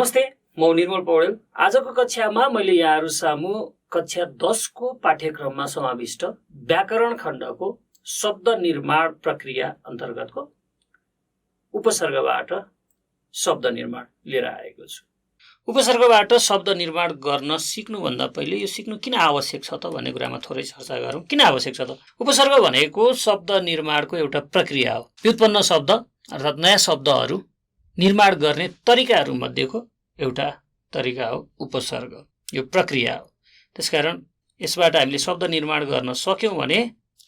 नमस्ते, म निर्मल पौडेल। आजको कक्षामा मैले यहाँहरू सामु कक्षा 10 को पाठ्यक्रममा समाविष्ट व्याकरण खण्डको शब्द निर्माण प्रक्रिया अन्तर्गतको उपसर्गबाट शब्द निर्माण लिएर आएको छु। उपसर्गबाट शब्द निर्माण गर्न सिक्नुभन्दा पहिले यो सिक्नु किन आवश्यक छ त भन्ने कुरामा थोरै चर्चा गरौँ। किन आवश्यक छ त? उपसर्ग भनेको शब्द निर्माणको एउटा प्रक्रिया हो। व्युत्पन्न शब्द अर्थात् नयाँ शब्दहरू निर्माण गर्ने तरिकाहरू मध्येको एउटा तरिका हो उपसर्ग। यो प्रक्रिया हो। त्यसकारण यसबाट हामीले शब्द निर्माण गर्न सक्यौँ भने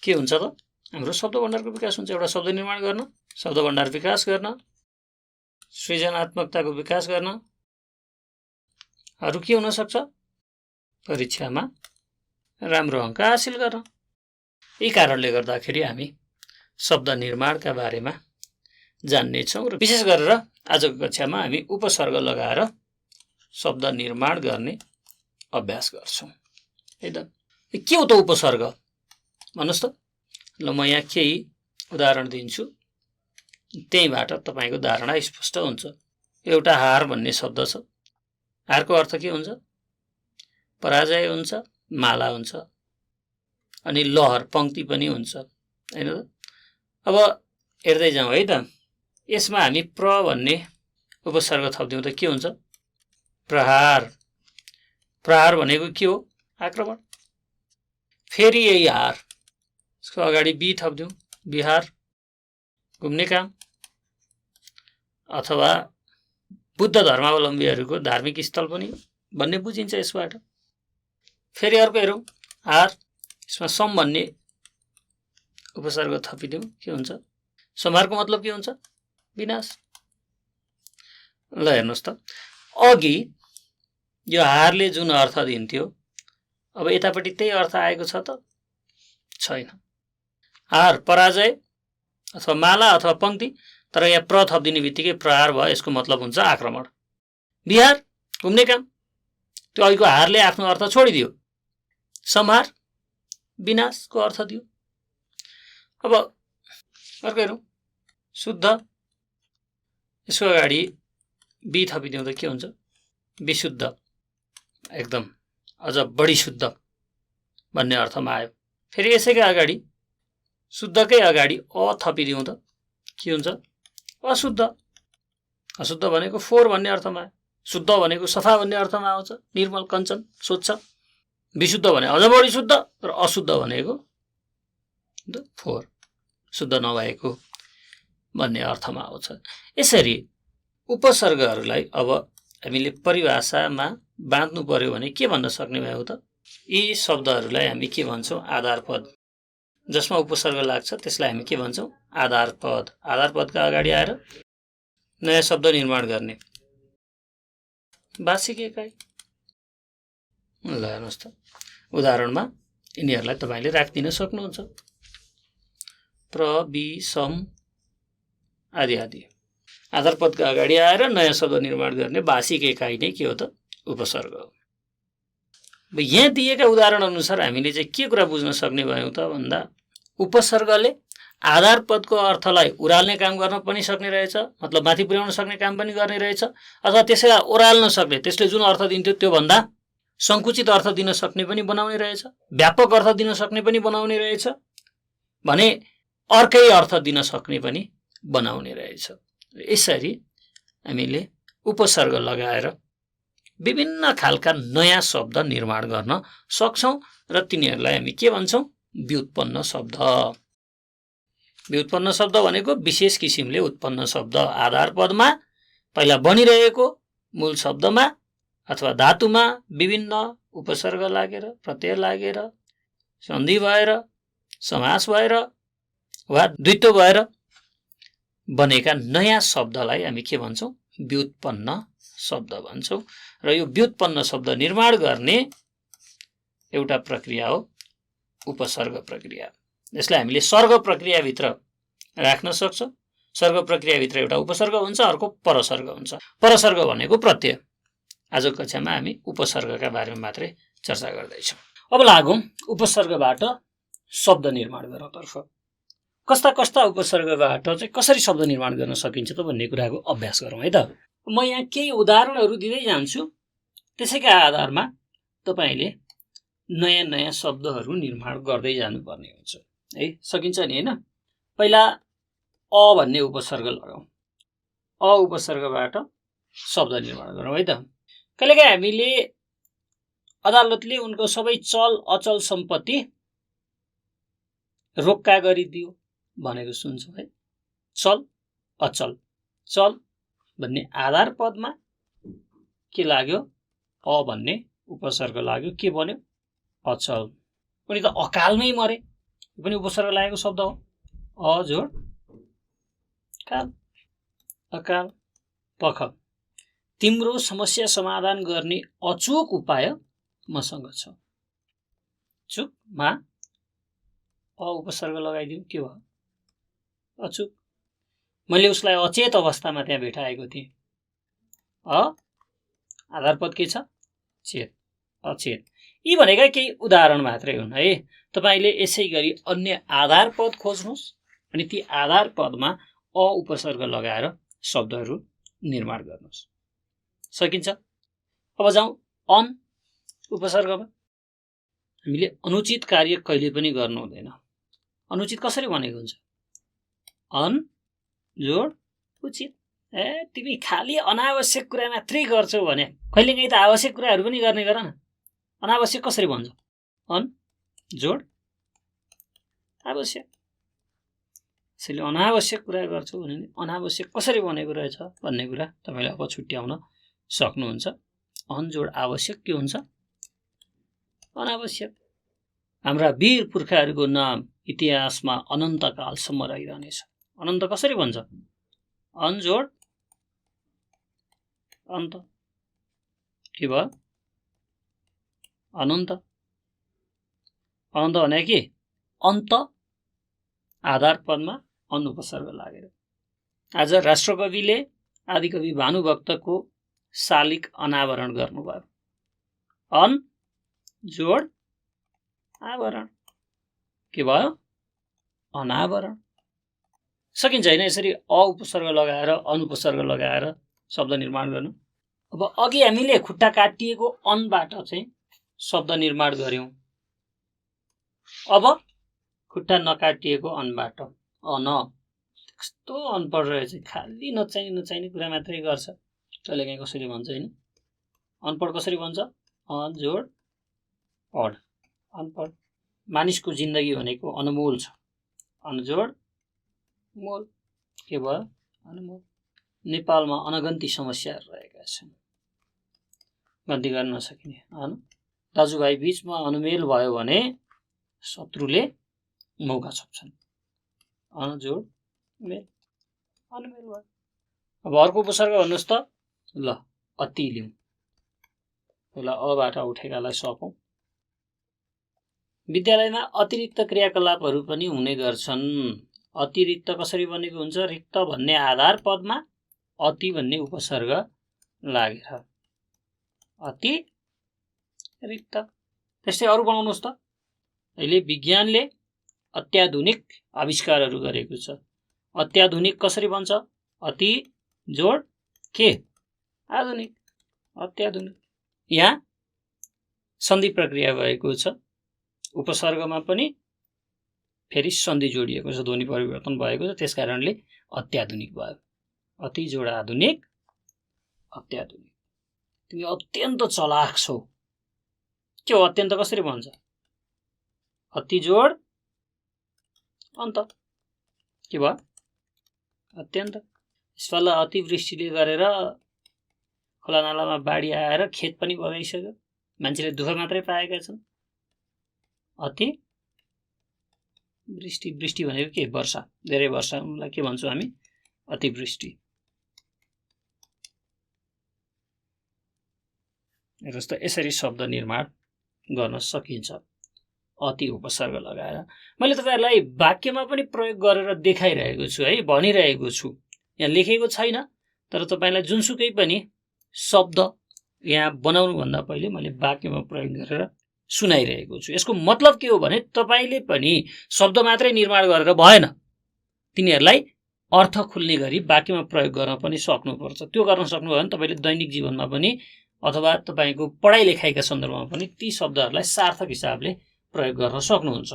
के हुन्छ त? हाम्रो शब्द भण्डारको विकास हुन्छ। एउटा शब्द निर्माण गर्न, शब्द भण्डार विकास गर्न, सृजनात्मकताको विकास गर्न अरू के हुन सक्छ? परीक्षामा राम्रो अङ्क हासिल गर्न। यही कारणले गर्दाखेरि हामी शब्द निर्माणका बारेमा जान्नेछौँ र विशेष गरेर आजको कक्षामा हामी उपसर्ग लगाएर शब्द निर्माण गर्ने अभ्यास गर्छौँ। है त? के हो त उपसर्ग? भन्नुहोस् त। ल म यहाँ केही उदाहरण दिन्छु, त्यहीबाट तपाईँको धारणा स्पष्ट हुन्छ। एउटा हार भन्ने शब्द छ। हारको अर्थ के हुन्छ? पराजय हुन्छ, माला हुन्छ, अनि लहर पङ्क्ति पनि हुन्छ, होइन त? अब हेर्दै जाउँ है त। यसमा हामी प्र भन्ने उपसर्ग थप्दिउँ त के हुन्छ? प्रहार। प्रहार भनेको के हो? आक्रमण। फेरि यही हार, यसको अगाडि बी थप्दिउँ, बिहार, घुम्ने काम। अथवा बुद्ध धर्मावलम्बीहरूको धार्मिक स्थल पनि भन्ने बुझिन्छ यसबाट। फेरि अर्को हेरौँ, हार, यसमा सम भन्ने उपसर्ग थपिदिउँ, के हुन्छ? संहारको मतलब के हुन्छ? विनाश। ल हेर्नुहोस् त, अघि यो हारले जुन अर्थ दिन्थ्यो अब यतापट्टि त्यही अर्थ आएको छ त? छैन। हार पराजय अथवा माला अथवा पङ्क्ति, तर यहाँ प्र थपिदिने बित्तिकै प्रहार भयो। यसको मतलब हुन्छ आक्रमण। बिहार घुम्ने काम, त्यो अघिको हारले आफ्नो अर्थ छोडिदियो। संहार विनाशको अर्थ दियो। अब अर्को हेरौँ, शुद्ध, यसको अगाडि बी थपिदिउँ त के हुन्छ? विशुद्ध, एकदम अझ बढी शुद्ध भन्ने अर्थमा आयो। फेरि यसैका अगाडि शुद्धकै अगाडि अ थपिदिउँ त के हुन्छ? अशुद्ध। अशुद्ध भनेको फोहोर भन्ने अर्थमा आयो। शुद्ध भनेको सफा भन्ने अर्थमा आउँछ, निर्मल, कञ्चन, स्वच्छ। विशुद्ध भने अझ बढी शुद्ध, र अशुद्ध भनेको फोहोर, शुद्ध नभएको भन्ने अर्थमा आउँछ। यसरी उपसर्गहरूलाई अब हामीले परिभाषामा बाँध्नु पर्यो भने के भन्न सक्ने भयो त? यी शब्दहरूलाई हामी के भन्छौँ? आधार पद। जसमा उपसर्ग लाग्छ त्यसलाई हामी के भन्छौँ? आधार पद। आधार पदका अगाडि आएर नयाँ शब्द निर्माण गर्ने भाषिक एकाइ। ल हेर्नुहोस् त, उदाहरणमा यिनीहरूलाई तपाईँले राखिदिन सक्नुहुन्छ। प्र, बी, सम आदि आदि। आधार पदका अगाडि आएर नयाँ शब्द निर्माण गर्ने भाषिक एकाइ नै के हो त? उपसर्ग हो। यहाँ दिएका उदाहरण अनुसार हामीले चाहिँ के कुरा बुझ्न सक्ने भयौँ त भन्दा, उपसर्गले आधार पदको अर्थलाई उराल्ने काम गर्न पनि सक्ने रहेछ, मतलब माथि पुर्याउन सक्ने काम पनि गर्ने रहेछ, अथवा त्यसैलाई ओराल्न सक्ने, त्यसले जुन अर्थ दिन्थ्यो त्योभन्दा सङ्कुचित अर्थ दिन सक्ने पनि बनाउने रहेछ, व्यापक अर्थ दिन सक्ने पनि बनाउने रहेछ, भने अर्कै अर्थ दिन सक्ने पनि बनाउने रहेछ। यसरी हामीले उपसर्ग लगाएर विभिन्न खालका नयाँ शब्द निर्माण गर्न सक्छौँ र तिनीहरूलाई हामी के भन्छौँ? व्युत्पन्न शब्द। व्युत्पन्न शब्द भनेको विशेष किसिमले उत्पन्न शब्द, आधार पदमा पहिला बनिरहेको मूल शब्दमा अथवा धातुमा विभिन्न उपसर्ग लागेर, प्रत्यय लागेर, सन्धि भएर, समास भएर वा द्वित्व भएर बनेका नयाँ शब्दलाई हामी के भन्छौँ? व्युत्पन्न शब्द भन्छौँ। र यो व्युत्पन्न शब्द निर्माण गर्ने एउटा प्रक्रिया हो उपसर्ग प्रक्रिया। यसलाई हामीले सर्ग प्रक्रियाभित्र राख्न सक्छौँ। सर्ग प्रक्रियाभित्र एउटा उपसर्ग हुन्छ, अर्को परसर्ग हुन्छ। परसर्ग भनेको प्रत्यय। आजको कक्षामा हामी उपसर्गका बारेमा मात्रै चर्चा गर्दैछौँ। अब लागौँ उपसर्गबाट शब्द निर्माण गर्नतर्फ। कस्ता कस्ता उपसर्गबाट चाहिँ कसरी शब्द निर्माण गर्न सकिन्छ त भन्ने कुराको अभ्यास गरौँ है त। म यहाँ केही उदाहरणहरू दिँदै जान्छु, त्यसैका आधारमा तपाईँले नयाँ नयाँ शब्दहरू निर्माण गर्दै जानुपर्ने हुन्छ है। सकिन्छ नि होइन? पहिला अ भन्ने उपसर्ग लगाउँ, अ उपसर्गबाट शब्द निर्माण गरौँ है त। कहिलेकाहीँ हामीले अदालतले उनको सबै चल अचल सम्पत्ति रोक्का गरिदियो भनेको सुन्छौँ है। चल अचल, चल भन्ने आधार पदमा के लाग्यो? अ भन्ने उपसर्ग लाग्यो, के बन्यो? अचल। उनी त अकालमै मरे, यो पनि उपसर्ग लागेको शब्द हो। अ जोड काल, अकाल पख। तिम्रो समस्या समाधान गर्ने अचूक उपाय मसँग छ। चुकमा अ उपसर्ग लगाइदिउँ, के भयो? अचूक। मैले उसलाई अचेत अवस्थामा त्यहाँ भेटाएको थिएँ। आधार पद के छ? चेत, अचेत। यी भनेका केही उदाहरण मात्रै हुन् है। तपाईँले यसै गरी अन्य आधार पद खोज्नुहोस् अनि ती आधार पदमा अ उपसर्ग लगाएर शब्दहरू निर्माण गर्नुहोस्। सकिन्छ? अब जाउँ अन उपसर्गमा। हामीले अनुचित कार्य कहिले पनि गर्नु हुँदैन। अनुचित कसरी भनेको हुन्छ? अन जोड उचित। तिमी खालि अनावश्यक कुरा मात्रै गर्छौ भने कहिलेकाहीँ त आवश्यक कुराहरू पनि गर्ने गर न। अनावश्यक कसरी भन्छ? अन जोड आवश्यक। त्यसैले अनावश्यक कुरा गर्छौ भने अनावश्यक कसरी बनेको रहेछ भन्ने कुरा तपाईँले अब छुट्याउन सक्नुहुन्छ। अन जोड आवश्यक के हुन्छ? अनावश्यक। हाम्रा वीर पुर्खाहरूको नाम इतिहासमा अनन्तकालसम्म रहिरहनेछ। अनन्त कसरी भन्छ? अन जोड अन्त, के भयो? अनन्त। अनन्त भने के? अन्त आधार पदमा अन उपसर्ग लागेर। आज राष्ट्रकविले आदिकवि भानुभक्तको शालिग अनावरण गर्नुभयो। अन जोड आवरण, के भयो? अनावरण। सकिन्छ होइन यसरी अ उपसर्ग लगाएर अन उपसर्ग लगाएर शब्द निर्माण गर्नु। अब अघि हामीले खुट्टा काटिएको अनबाट चाहिँ शब्द निर्माण गर्यौं। अब खुट्टा नकाटिएको अनबाट अन। कस्तो अनपढ रहेछ, खालि नचाहिने कुरा मात्रै गर्छ। कहिलेकाहीँ कसरी भन्छ होइन? अनपढ कसरी भन्छ? अन जोड पढ, अनपढ। मानिसको जिन्दगी भनेको अनमोल छ। अन जोड मोल, के भयो? अनमोल। नेपालमा अनगन्ती समस्याहरू रहेका छन्, गन्ती गर्न नसकिने। दाजुभाइ बीचमा अनुमेल भयो भने शत्रुले मौका छोप्छन्। अन जोड मेल, अनुमेल भयो। अब अर्को उपसर्ग भन्नुहोस् त। ल अति लिउँ। पहिला अबाट उठेकालाई सकौँ। विद्यालयमा अतिरिक्त क्रियाकलापहरू पनि हुने गर्छन्। अतिरिक्त कसरी बनेको हुन्छ? रिक्त भन्ने आधार पदमा अति भन्ने उपसर्ग लागेर अति रिक्त। त्यस्तै अरू बनाउनुहोस् त। अहिले विज्ञानले अत्याधुनिक आविष्कारहरू गरेको छ। अत्याधुनिक कसरी बन्छ? अति जोड के? आधुनिक, अत्याधुनिक। यहाँ सन्धि प्रक्रिया भएको छ। उपसर्गमा पनि फेरि सन्धि जोडिएको छ, ध्वनि परिवर्तन भएको छ, त्यस कारणले अत्याधुनिक भयो। अति जोड आधुनिक, अत्याधुनिक। तिमी अत्यन्त चलाक छौ। के हो अत्यन्त कसरी भन्छ? अति जोड अन्त, के भयो? अत्यन्त। यसपालि अतिवृष्टिले गरेर खोलानालामा बाढी आएर खेत पनि बगाइसक्यो, मान्छेले दुःख मात्रै पाएका छन्। अति वृष्टि, वृष्टि भनेको के? वर्षा, धेरै वर्षालाई के भन्छौँ हामी? अतिवृष्टि। जस्तो यसरी शब्द निर्माण गर्न सकिन्छ अति उपसर्ग लगाएर। मैले तपाईहरुलाई वाक्यमा पनि प्रयोग गरेर देखाइरहेको छु है, भनिरहेको छु। यहाँ लेखेको छैन, तर तपाईलाई जुनसुकै पनि शब्द यहाँ बनाउनु भन्दा पहिले मैले वाक्यमा प्रयोग गरेर सुनाइरहेको छु। यसको मतलब के हो भने तपाईले पनि शब्द मात्रै निर्माण गरेर भएन, तिनीहरूलाई अर्थ खुल्ने गरी वाक्यमा प्रयोग गर्न पनि सक्नुपर्छ। त्यो गर्न सक्नुभयो भने तपाईँले दैनिक जीवनमा पनि अथवा तपाईँको पढाइ लेखाइका सन्दर्भमा पनि ती शब्दहरूलाई सार्थक हिसाबले प्रयोग गर्न सक्नुहुन्छ।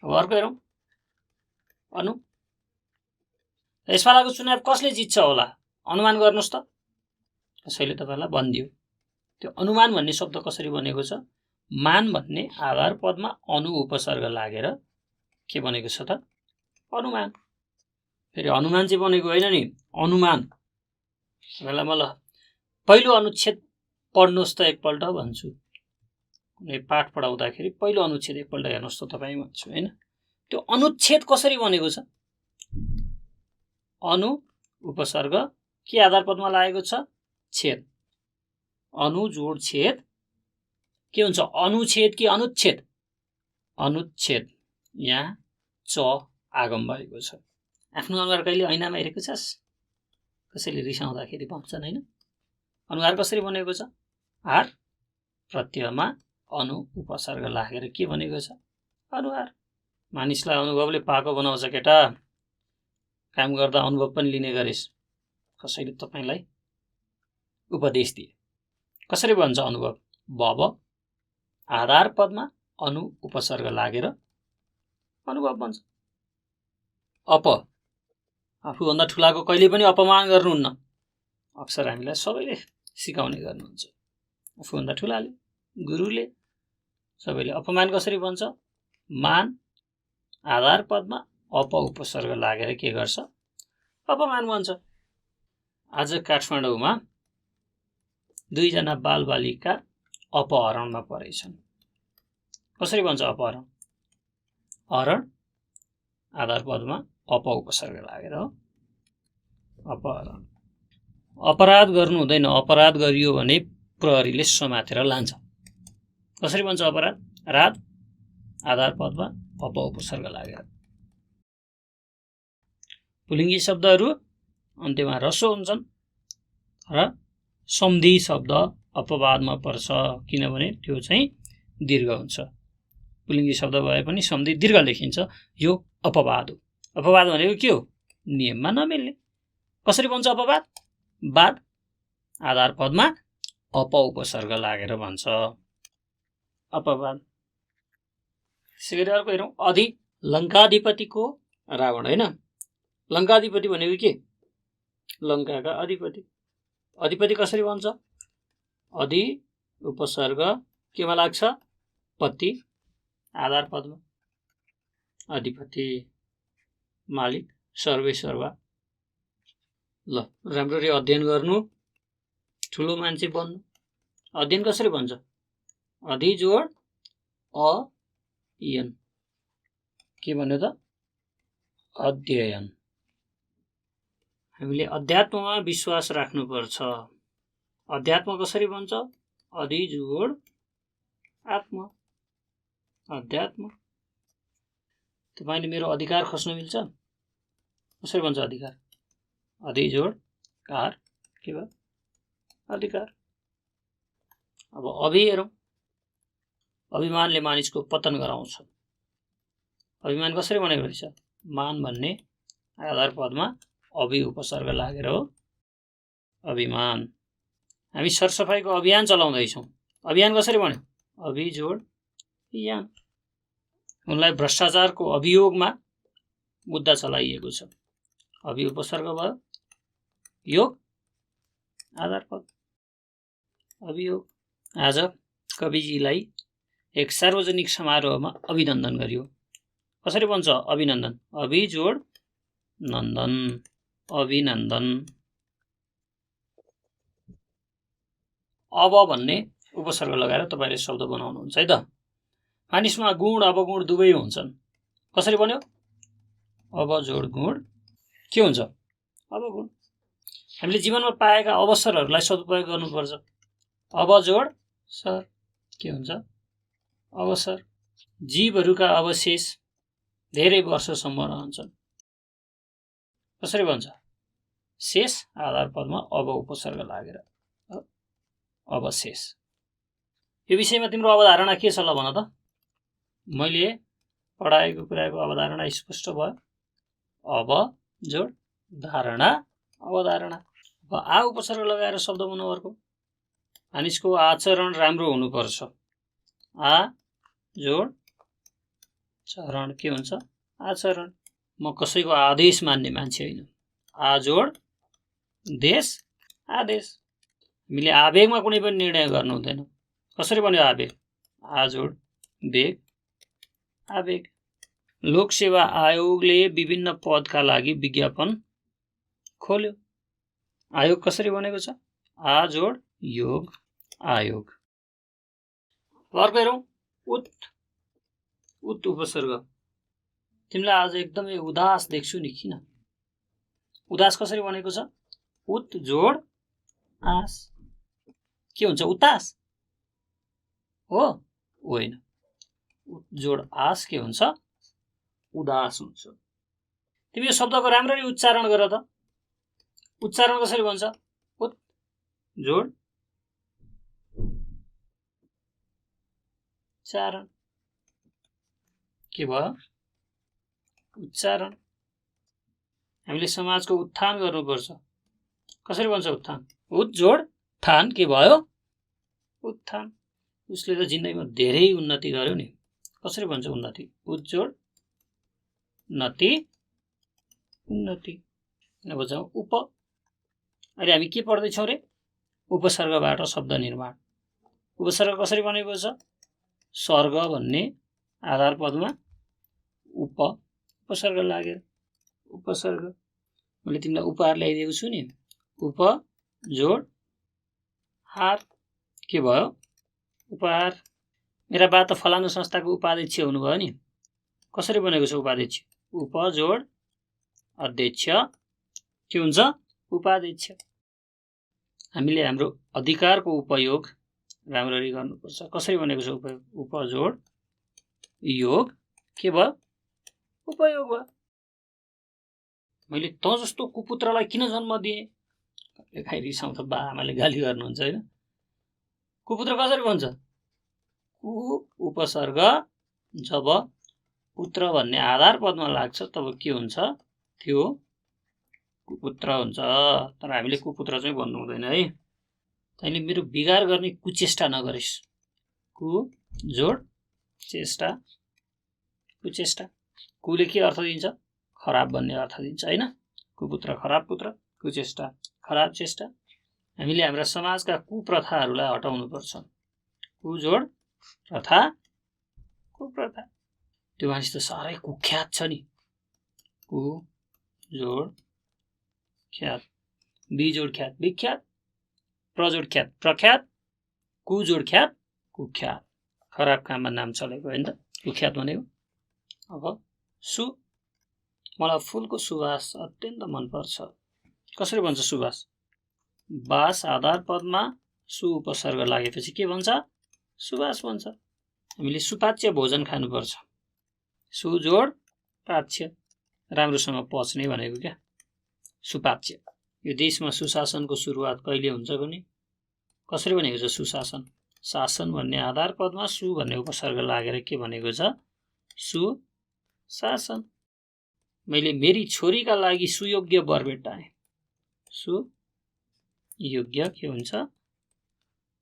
अब अर्को हेरौँ, अनु यसपालाको चुनाव कसले जित्छ होला अनुमान गर्नुहोस् त। कसैले तपाईँलाई भनिदियो। त्यो अनुमान भन्ने शब्द कसरी बनेको छ? मान भन्ने आधार पदमा अनु उपसर्ग लागेर के बनेको छ त? अनुमान। फेरि अनुमान चाहिँ बनेको होइन नि, अनुमान। तपाईँलाई म ल पहिलो अनुच्छेद पढ्नुहोस् त एकपल्ट भन्छु। कुनै पाठ पढाउँदाखेरि पहिलो अनुच्छेद एकपल्ट हेर्नुहोस् त तपाईँ भन्छु होइन। त्यो अनुच्छेद कसरी बनेको छ? अनु उपसर्ग के आधार पदमा लागेको छ? छेद। अनु जोड छेद के हुन्छ? अनुच्छेद कि अनुच्छेद? अनुच्छेद। यहाँ च आगम भएको छ। आफ्नो अनुहार कहिले ऐनामा हेरेको छस्? कसैले रिसाउँदाखेरि भन्छन् होइन। अनुहार कसरी बनेको छ? आर प्रत्ययमा अनु उपसर्ग लागेर के बनेको छ? अनुहार। मानिसलाई अनुभवले पाको बनाउँछ केटा। काम गर्दा अनुभव पनि लिने गरेस्। कसैले तपाईँलाई उपदेश दिए। कसरी भन्छ अनुभव? बब आधार पदमा अनु उपसर्ग लागेर अनुभव भन्छ। अप आफूभन्दा ठुलाको कहिले पनि अपमान गर्नुहुन्न। अक्सर हामीलाई सबैले सिकाउने गर्नुहुन्छ। आफूभन्दा ठुलाले, गुरुले, सबैले अपमान कसरी भन्छ? मान आधार पदमा अप उपसर्ग लागेर के गर्छ? अपमान भन्छ। आज काठमाडौँमा 2 जना बालबालिका अपहरणमा परेछन्। कसरी भन्छ अपहरण? हरण आधार पदमा अप उपसर्ग लागेर हो अपहरण। अपराध गर्नु हुँदैन। अपराध गरियो भने प्रहरीले समातेर लान्छ। कसरी भन्छ अपराध? राध आधार पदमा अप उपसर्ग लागेर। पुलिङ्गी शब्दहरू अन्त्यमा ह्रस्व हुन्छन् र सम्धि शब्द अपवादमा पर्छ, किनभने त्यो चाहिँ दीर्घ हुन्छ। पुलिङ्गी शब्द भए पनि सम्धि दीर्घ लेखिन्छ। यो अपवाद हो। अपवाद भनेको के हो? नियममा नमिल्ने। कसरी भन्छ अपवाद? वाद आधार पदमा अप उपसर्ग लागेर भन्छ अपवाद। त्यसैगरी अर्को हेरौँ, अधि लङ्काधिपतिको रावण होइन। लङ्काधिपति भनेको के? लङ्काका अधिपति। अधिपति कसरी भन्छ? अधि उपसर्ग केमा लाग्छ? पति आधार पदमा अधिपति मालिक सर्वेसर्वा। ल राम्ररी अध्ययन गर्नु, ठुलो मान्छे बन्नु। अध्ययन कसरी भन्छ? अधि जोड अयन के भन्यो त? अध्ययन। हामीले अध्यात्ममा विश्वास राख्नुपर्छ। अध्यात्म कसरी भन्छ? अधि जोड आत्मा अध्यात्म। तपाईँले मेरो अधिकार खोज्न मिल्छ? कसरी भन्छ अधिकार? अधि जोड कार के भयो? अधिकार। अब अभि हेरौँ। अभिमानले मानिसको पतन गराउँछ। अभिमान कसरी बनेको रहेछ? मान भन्ने आधार पदमा अभि उपसर्ग लागेर हो अभिमान। हामी सरसफाइको अभियान चलाउँदैछौँ। अभियान कसरी बन्यो? अभि जोड यान। उनलाई भ्रष्टाचारको अभियोगमा मुद्दा चलाइएको छ। अभि उपसर्ग भयो, योग आधार पद अभियोग। आज कविजीलाई एक सार्वजनिक समारोहमा अभिनन्दन गरियो। कसरी भन्छ अभिनन्दन? अभि जोड नन्दन अभिनन्दन। अब भन्ने उपसर्ग लगाएर तपाईँले शब्द बनाउनुहुन्छ है त। मानिसमा गुण अवगुण दुवै हुन्छन्। कसरी बन्यो? अब जोड गुण के हुन्छ? अवगुण। हामीले जीवनमा पाएका अवसरहरूलाई सदुपयोग गर्नुपर्छ। अब जोड सर के हुन्छ? अवसर। जीवहरूका अवशेष धेरै वर्षसम्म रहन्छन्। कसरी भन्छ? शेष आधार पदमा अब उपसर्ग लागेर अवशेष। यो विषयमा तिम्रो अवधारणा के छ ल भन त? मैले पढाएको कुराको अवधारणा स्पष्ट भयो? अब जोड धारणा अवधारणा। अब आ उपसर्ग लगाएर शब्द बनाऊ अर्को। मानिसको आचरण राम्रो हुनुपर्छ। आ जोड चरण के हुन्छ आचरण। म कसैको आदेश मान्ने मान्छे होइन। आ जोड देश आदेश। हामीले आवेगमा कुनै पनि निर्णय गर्नु हुँदैन। कसरी बन्यो आवेग? आ जोड वेग आवेग। लोकसेवा आयोगले विभिन्न पदका लागि विज्ञापन खोल्यो। आयोग कसरी बनेको छ? आ जोड योग आयोग। अर्को हेरौँ उत। उत उपसर्ग। तिमीलाई आज एकदमै उदास देख्छु नि, किन? उदास कसरी बनेको छ? उत जोड आस। के हुन्छ उतास हो? होइन। उत जोड आस के हुन्छ? उदास हुन्छ। तिमी यो शब्दको राम्ररी उच्चारण गर त। उच्चारण कसरी भन्छ? उत जोड उच्चारण। के भयो? उच्चारण। हामीले समाजको उत्थान गर्नुपर्छ। कसरी भन्छ उत्थान? उत जोड थान के भयो? उत्थान। उसले त जिन्दगीमा धेरै उन्नति गर्यो नि। कसरी भन्छ उन्नति? उत जोड नति उन्नति। अब जाउँ उप। अहिले हामी के पढ्दैछौँ रे? उपसर्गबाट शब्द निर्माण। उपसर्ग कसरी बनेको छ? सर्ग भन्ने आधार पदमा उपसर्ग लागेर। उपसर्ग मैले तिमीलाई उपहार ल्याइदिएको छु नि। उप जोड हार के भयो? उपहार। मेरा बा त फलानु संस्थाको उपाध्यक्ष हुनुभयो नि। कसरी बनेको छ उपाध्यक्ष? उप जोड अध्यक्ष के हुन्छ? उपाध्यक्ष। हामीले हाम्रो अधिकारको उपयोग राम्ररी गर्नुपर्छ। कसरी बनेको छ उपयोग? उप जोड योग के भयो? उपयोग भयो। मैले त जस्तो कुपुत्रलाई किन जन्म दिएँ? खाइ रिसाउँछ, बा आमाले गाली गर्नुहुन्छ होइन। कुपुत्र कसरी भन्छ? कु उपसर्ग जब पुत्र भन्ने आधार पदमा लाग्छ तब के हुन्छ? त्यो कुपुत्र हुन्छ। तर हामीले कुपुत्र चाहिँ भन्नु हुँदैन है। तैँले मेरो बिगार गर्ने कुचेष्टा नगरिस्। कु जोड चेष्टा कुचेष्टा। कुले के अर्थ दिन्छ? खराब भन्ने अर्थ दिन्छ होइन। कुपुत्र खराब पुत्र, कुचेष्टा खराब चेष्टा। हामीले हाम्रा समाजका कुप्रथाहरूलाई हटाउनुपर्छ। कु जोड प्रथा कुप्रथा। त्यो मानिस त साह्रै कुख्यात छ नि। कु जोड ख्यात बी जोड ख्यात विख्यात। प्रजोड ख्यात प्रख्यात। कु जोड ख्यात कुख्यात। खराब काममा नाम चलेको होइन त कुख्यात भनेको। अब सु। मलाई फुलको सुवास अत्यन्त मनपर्छ। कसरी भन्छ सुवास? बास आधार पदमा सु उपसर्ग लागेपछि के भन्छ? सुवास भन्छ। हामीले सुपाच्य भोजन खानुपर्छ। सु जोड पाच्य। राम्रोसँग पच्ने भनेको क्या सुपाच्य। यो देशमा सुशासनको सुरुवात कहिले हुन्छ भने? कसरी भनेको छ सुशासन? शासन भन्ने आधार पदमा सु भन्ने उपसर्ग लागेर के भनेको छ? सुशासन। मैले मेरी छोरीका लागि सुयोग्य वर भेट्टाएँ। सुयोग्य के हुन्छ?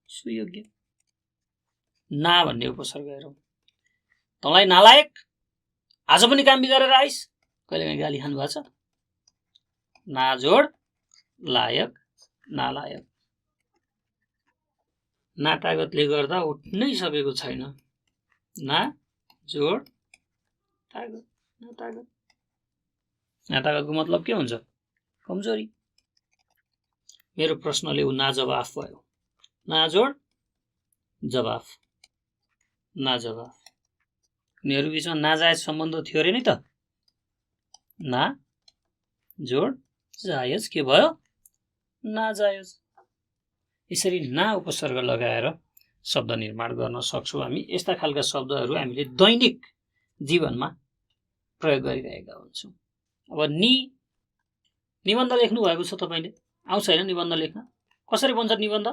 सुयोग्य। ना भन्ने उपसर्ग हेरौँ। तँलाई नालायक, आज पनि काम बिगारेर आइस। कहिलेकाहीँ गाली खानु भएको छ? ना जोड लायक नालायक। नातागतले गर्दा उठ्नै सकेको छैन। ना जोड तागत नातागत। नातागतको मतलब के हुन्छ? कमजोरी। मेरो प्रश्नले ऊ नाजवाफ भयो। ना जोड जवाफ नाजवाफ। उनीहरू बिचमा नाजायज सम्बन्ध थियो अरे नि त। ना जोड जायज के भयो? नाजायज। यसरी ना उपसर्ग लगाएर शब्द निर्माण गर्न सक्छौँ हामी। यस्ता खालका शब्दहरू हामीले दैनिक जीवनमा प्रयोग गरिरहेका हुन्छौँ। अब निबन्ध लेख्नु भएको छ तपाईँले, आउँछ होइन निबन्ध लेख्न? कसरी बन्छ निबन्ध?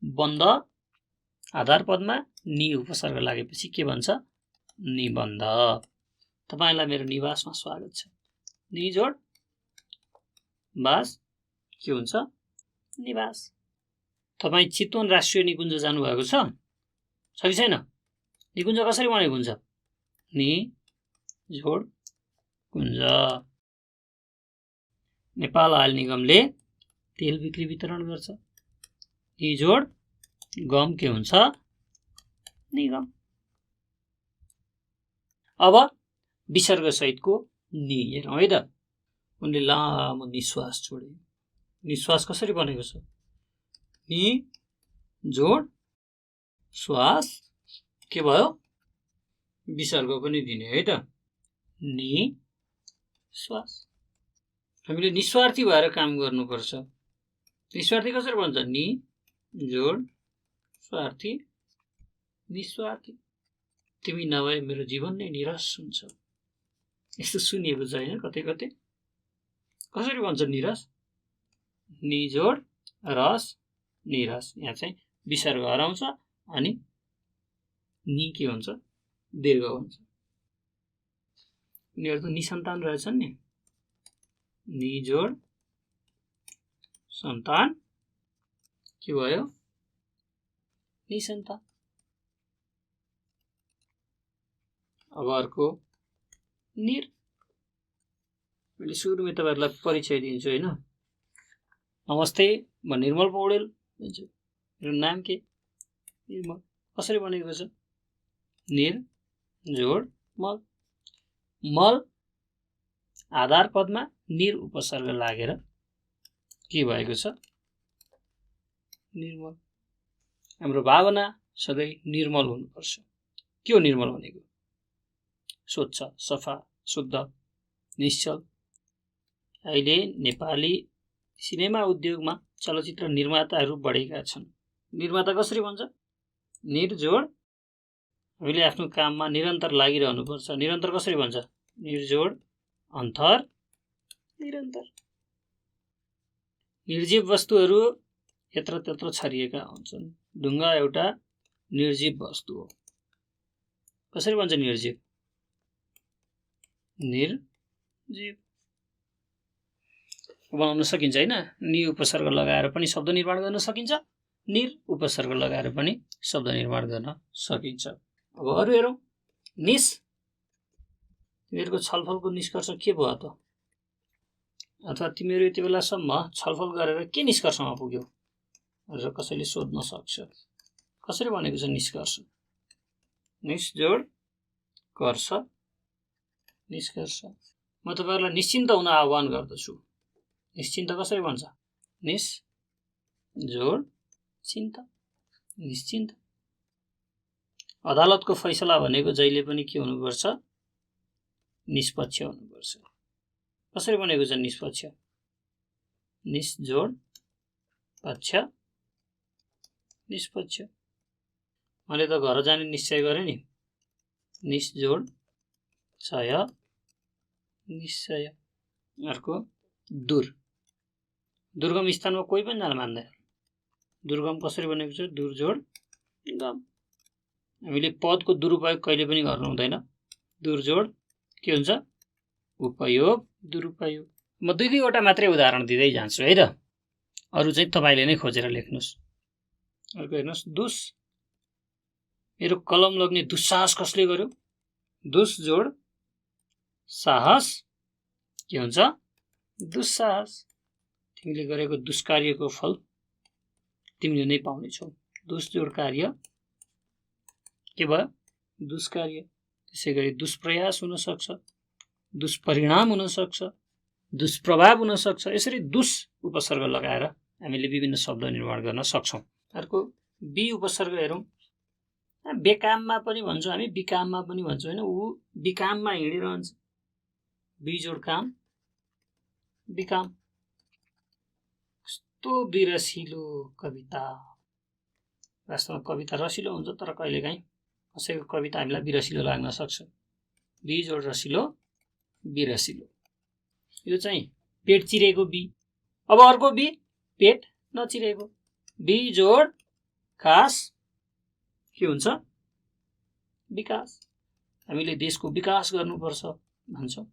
बन्द आधार पदमा नि उपसर्ग लागेपछि के भन्छ? निबन्ध। तपाईँलाई मेरो निवासमा स्वागत छ। नि जोड बास के हुन्छ निवास। तपाईँ चितवन राष्ट्रिय निकुञ्ज जानुभएको छ कि छैन? निकुञ्ज कसरी बनेको हुन्छ? नि जोड कुञ्ज। नेपाल आयल निगमले तेल बिक्री वितरण गर्छ। नि जोड गम के हुन्छ? निगम। अब विसर्ग सहितको नि हेरौँ है त। उनले लामो निश्वास छोडे। निश्वास कसरी बनेको छ? नि जोड श्वास के भयो? विसर्ग पनि दिने है त। नि श्वास। हामीले निस्वार्थी भएर काम गर्नुपर्छ। निस्वार्थी कसरी भन्छ? नि जोड स्वार्थी निस्वार्थी। तिमी नभए मेरो जीवन नै निरस हुन्छ। यस्तो सुनिएको छ होइन कतै कतै। कसरी भन्छ निरस? नि जोड रस निरस। यहाँ चाहिँ विसर्ग हराउँछ अनि नि के हुन्छ? दीर्घ हुन्छ। उनीहरू त निसन्तान रहेछन् नि। नि जोड सन्तान के भयो? निसन्तान। अब अर्को निर। मैले सुरुमै तपाईँहरूलाई परिचय दिन्छु होइन। नमस्ते, म निर्मल पौडेल भन्छु। मेरो नाम के? निर्मल। कसरी बनेको छ? निर जोड मल। मल आधार पदमा निर उपसर्ग लागेर के भएको छ? निर्मल। हाम्रो भावना सधैँ निर्मल हुनुपर्छ। के हो निर्मल भनेको? स्वच्छ, सफा, शुद्ध, निश्चल। अहिले नेपाली सिनेमा उद्योगमा चलचित्र निर्माताहरू बढेका छन्। निर्माता कसरी भन्छ? निर्जोड। हामीले आफ्नो काममा निरन्तर लागिरहनुपर्छ। निरन्तर कसरी भन्छ? निर्जोड अन्तर निरन्तर। निर्जीव वस्तुहरू यत्र त्यत्र छरिएका हुन्छन्। ढुङ्गा एउटा निर्जीव वस्तु हो। कसरी भन्छ निर्जीव? निर्जीव। बनाउन सकिन्छ होइन। नि उपसर्ग लगाएर पनि शब्द निर्माण गर्न सकिन्छ। निर उपसर्ग लगाएर पनि शब्द निर्माण गर्न सकिन्छ। अब अरू हेरौँ। निस। तिमीहरूको छलफलको निष्कर्ष के भयो त? अथवा तिमीहरू यति बेलासम्म छलफल गरेर के निष्कर्षमा पुग्यौ र कसैले सोध्न सक्छ। कसरी भनेको छ निष्कर्ष? निस जोड कर्ष निष्कर्ष। म तपाईँहरूलाई निश्चिन्त हुन आह्वान गर्दछु। निश्चिन्त कसरी भन्छ? निस जोड चिन्ता निश्चिन्त। अदालतको फैसला भनेको जहिले पनि के हुनुपर्छ? निष्पक्ष हुनुपर्छ। कसरी बनेको छ निष्पक्ष? निस जोड पक्ष निष्पक्ष। मैले त घर जाने निश्चय गरेँ नि। निस जोड चय निश्चय। अर्को दूर। दुर्गम स्थानमा कोही पनि जान मान्दैन। दुर्गम कसरी बनेको छ? दूर जोड गम। हामीले पदको दुरुपयोग कहिले पनि गर्नु हुँदैन। दूर जोड के हुन्छ? उपयोग दुरुपयोग। म दुईवटा मात्रै उदाहरण दिँदै जान्छु है त। अरू चाहिँ तपाईँले नै खोजेर लेख्नुहोस्। अर्को हेर्नुहोस्। दुस। मेरो कलम लग्ने दुस्साहस कसले गर्यो? दुस जोड साहस के हुन्छ? दुस्साहस। तिमीले गरेको दुष्कार्यको फल तिमीले नै पाउनेछौ। दुस जोड कार्य के भयो? दुष्कार्य। त्यसै गरी दुष्प्रयास हुन सक्छ, दुष्परिणाम हुन सक्छ, दुष्प्रभाव हुन सक्छ। यसरी दुस उपसर्ग लगाएर हामीले विभिन्न शब्द निर्माण गर्न सक्छौँ। अर्को बी उपसर्ग हेरौँ। बेकाममा पनि भन्छौँ हामी, बिकाममा पनि भन्छौँ होइन। ऊ बिकाममा हिँडिरहन्छ। बी जोड काम बिकाम। कस्तो बिरसिलो कविता। वास्तवमा कविता रसिलो हुन्छ, तर कहिलेकाहीँ कसैको कविता हामीलाई बिरसिलो लाग्न सक्छ। बी जोड रसिलो बिरसिलो। यो चाहिँ पेट चिरेको बी। अब अर्को बी पेट नचिरेको। बी जोड कास के हुन्छ? विकास। हामीले देशको विकास गर्नुपर्छ भन्छौँ।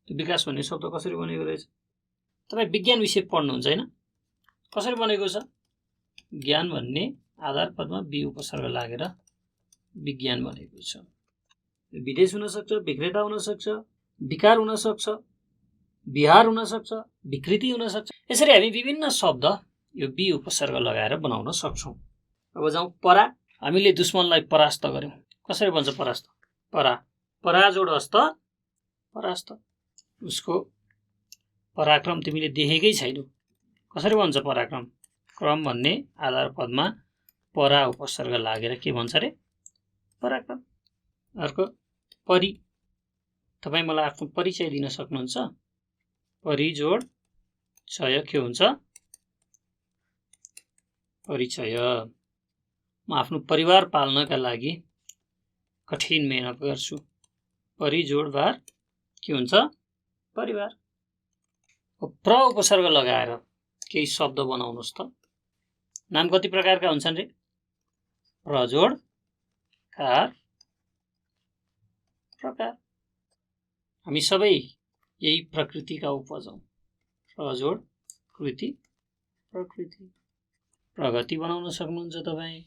त्यो विकास भन्ने शब्द कसरी बनेको रहेछ? तपाईँ विज्ञान विषय पढ्नुहुन्छ हैन? कसरी बनेको छ? ज्ञान भन्ने आधार पदमा बी उपसर्ग लागेर विज्ञान बनेको छ। विदेश हुन सक्छ, विक्रेता हुन सक्छ, विकार हुन सक्छ, विहार हुन सक्छ, विकृति हुन सक्छ। यसरी हामी विभिन्न शब्द यो बी उपसर्ग लगाएर बनाउन सक्छौं। अब जाउँ परा। हामीले दुश्मनलाई परास्त गर्यौं। कसरी भन्छ परास्त? परा पराजोड हस्त परास्त। उसको पराक्रम तिमीले देखेकै छैनौ। कसरी भन्छ पराक्रम? क्रम भन्ने आधार पदमा परा उपसर्ग लागेर के भन्छ रे? पराक्रम। अर्को परि। तपाईँ मलाई आफ्नो परिचय दिन सक्नुहुन्छ? परिजोड चय के हुन्छ? परिचय। म आफ्नो परिवार पाल्नका लागि कठिन मेहनत गर्छु। परिजोड भार के हुन्छ? परिवार। प्र उपसर्ग लगाएर केही शब्द बनाउनुहोस् त। नाम कति प्रकारका हुन्छन् रे? प्रजोड, कार, प्रकार। हामी सबै यही प्रकृतिका उपज हौं। प्रजोड कृति, प्रकृति। प्रगति बनाउन सक्नुहुन्छ तपाईँ,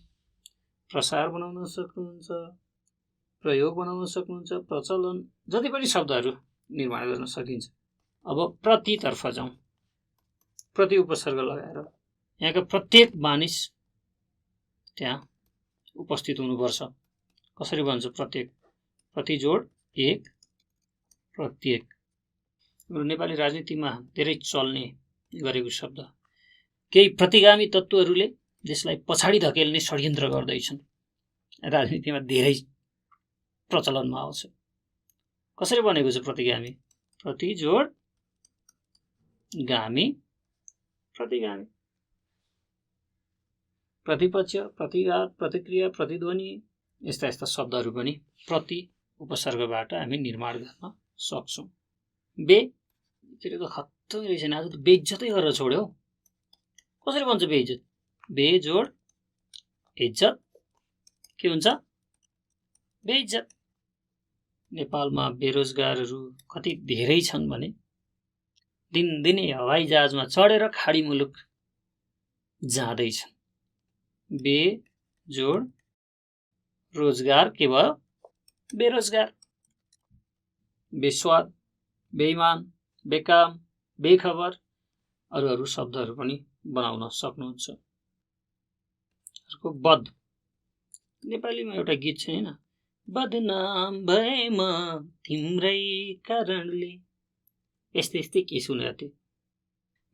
प्रसार बनाउन सक्नुहुन्छ, प्रयोग बनाउन सक्नुहुन्छ, प्रचलन, जति पनि शब्दहरू निर्माण गर्न सकिन्छ। अब प्रतितर्फ जाउँ। प्रति उपसर्ग लगाएर यहाँका प्रत्येक मानिस त्यहाँ उपस्थित हुनुपर्छ। कसरी भन्छ प्रत्येक? प्रतिजोड एक, प्रत्येक। नेपाली राजनीतिमा धेरै चल्ने गरेको शब्द। केही प्रतिगामी तत्त्वहरूले देशलाई पछाडि धकेल्ने षड्यन्त्र गर्दैछन्। राजनीतिमा धेरै प्रचलनमा आउँछ। कसरी बनेको छ प्रतिगामी? प्रतिजोड गामी, प्रतिगामी। प्रतिपक्ष, प्रतिघात, प्रतिक्रिया, प्रतिध्वनि, यस्ता यस्ता शब्दहरू पनि प्रति उपसर्गबाट हामी निर्माण गर्न सक्छौं। बे त खत्तम रहेछ नि, आज त बेइज्जतै गरेर छोड्यो। कसरी भन्छ बेइज्जत? बेजोड इज्जत के हुन्छ? बेइज्जत। नेपालमा बेरोजगारहरू कति धेरै छन् भने दिनदिनै हवाई जहाजमा चढेर खाडी मुलुक जाँदैछन्। बेजोड रोजगार के भयो? बेरोजगार। बेस्वाद, बेइमान, बेकाम, बेखबर, अरू शब्दहरू पनि बनाउन सक्नुहुन्छ। अर्को बद। नेपालीमा एउटा गीत छ हैन? बदनाम भए म तिम्रै कारणले। यस्तै यस्तै के सुनेको थिएँ।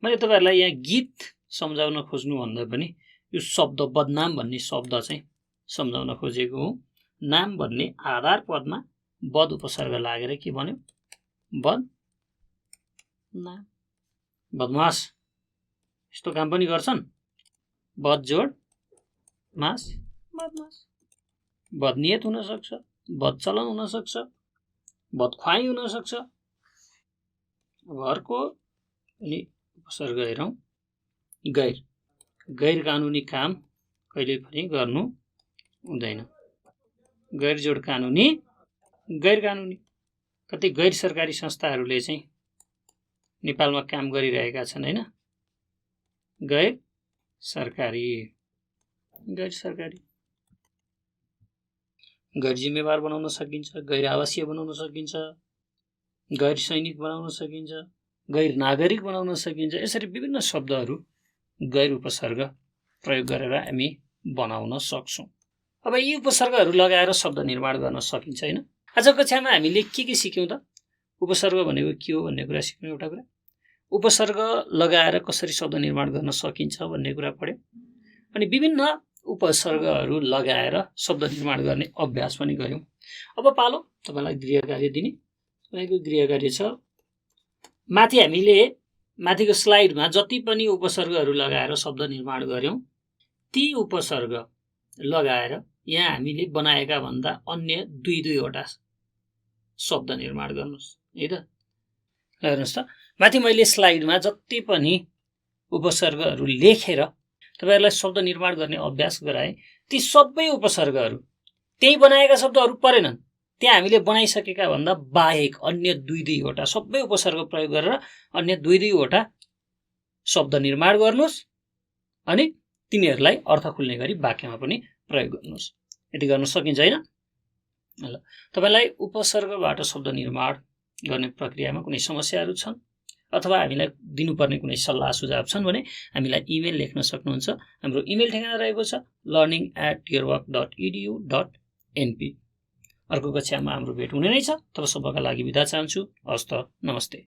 मैले तपाईहरुलाई यहाँ गीत सम्झाउन खोज्नु भन्दा पनि यो शब्द बदनाम भन्ने शब्द चाहिँ सम्झाउन खोजेको हुँ। नाम भन्ने आधार पदमा बद उपसर्ग लागेर के बन्यो? बद नाम। बदमास यस्तो काम पनि गर्छन्। बद जोड मास, बदमास। बदनियत हुन सक्छ, बदचलन हुन सक्छ, बदख्वाई हुन सक्छ। अब अर्को अनि उपसर्ग हेरौँ। गैर। गैर कानुनी काम कहिले पनि गर्नु हुँदैन। गैर जोड कानुनी, गैर कानुनी। कति गैर सरकारी संस्थाहरूले चाहिँ नेपालमा काम गरिरहेका छन् हैन? गैर सरकारी, गैर सरकारी। गैर जिम्मेवार बनाउन सकिन्छ, गैर आवासीय बनाउन सकिन्छ, गैर सैनिक बनाउन सकिन्छ, गैर नागरिक बनाउन सकिन्छ। यसरी विभिन्न शब्दहरू गैर उपसर्ग प्रयोग गरेर हामी बनाउन सक्छौं। अब यी उपसर्गहरू लगाएर शब्द निर्माण गर्न सकिन्छ हैन? आज कक्षामा हामीले के सिक्यौं त? उपसर्ग भनेको के हो भन्ने कुरा सिक्यौं। एउटा कुरा उपसर्ग लगाएर कसरी शब्द निर्माण गर्न सकिन्छ भन्ने कुरा पढ्यौं। अनि विभिन्न उपसर्गहरू लगाएर शब्द निर्माण गर्ने अभ्यास पनि गर्यौं। अब पालो तपाईलाई गृह कार्य दिने। तपाईको गृह कार्य छ, माथि हामीले माथिको स्लाइडमा जति पनि उपसर्गहरू लगाएर शब्द निर्माण गर्यौं ती उपसर्ग लगाएर यहाँ हामीले बनाएका भन्दा अन्य दुई वटा शब्द निर्माण गर्नुस् है त। हेर्नुस् त, माथि मैले स्लाइडमा जति पनि उपसर्गहरू लेखेर तपाईहरुलाई शब्द निर्माण गर्ने अभ्यास गराए, ती सबै उपसर्गहरू त्यही बनाएका शब्दहरू परेनन्। त्यहाँ हामीले बनाइसकेका भन्दा बाहेक अन्य दुई वटा सबै उपसर्ग प्रयोग गरेर अन्य दुई वटा शब्द निर्माण गर्नुहोस् अनि तिनीहरूलाई अर्थ खुल्ने गरी वाक्यमा पनि प्रयोग गर्नुहोस्। यति गर्न सकिन्छ हैन? ल तपाईलाई उपसर्गबाट शब्द निर्माण गर्ने प्रक्रियामा कुनै समस्याहरू छन् अथवा हामीलाई दिनुपर्ने कुनै सल्लाह सुझाव छन् भने हामीलाई इमेल लेख्न सक्नुहुन्छ। हाम्रो इमेल ठेगाना रहेको छ learning@yourwork.edu.np। अर्को कक्षामा हाम्रो भेट हुने नै छ। तबसम्मका लागि बिदा चाहन्छु। हस्त नमस्ते।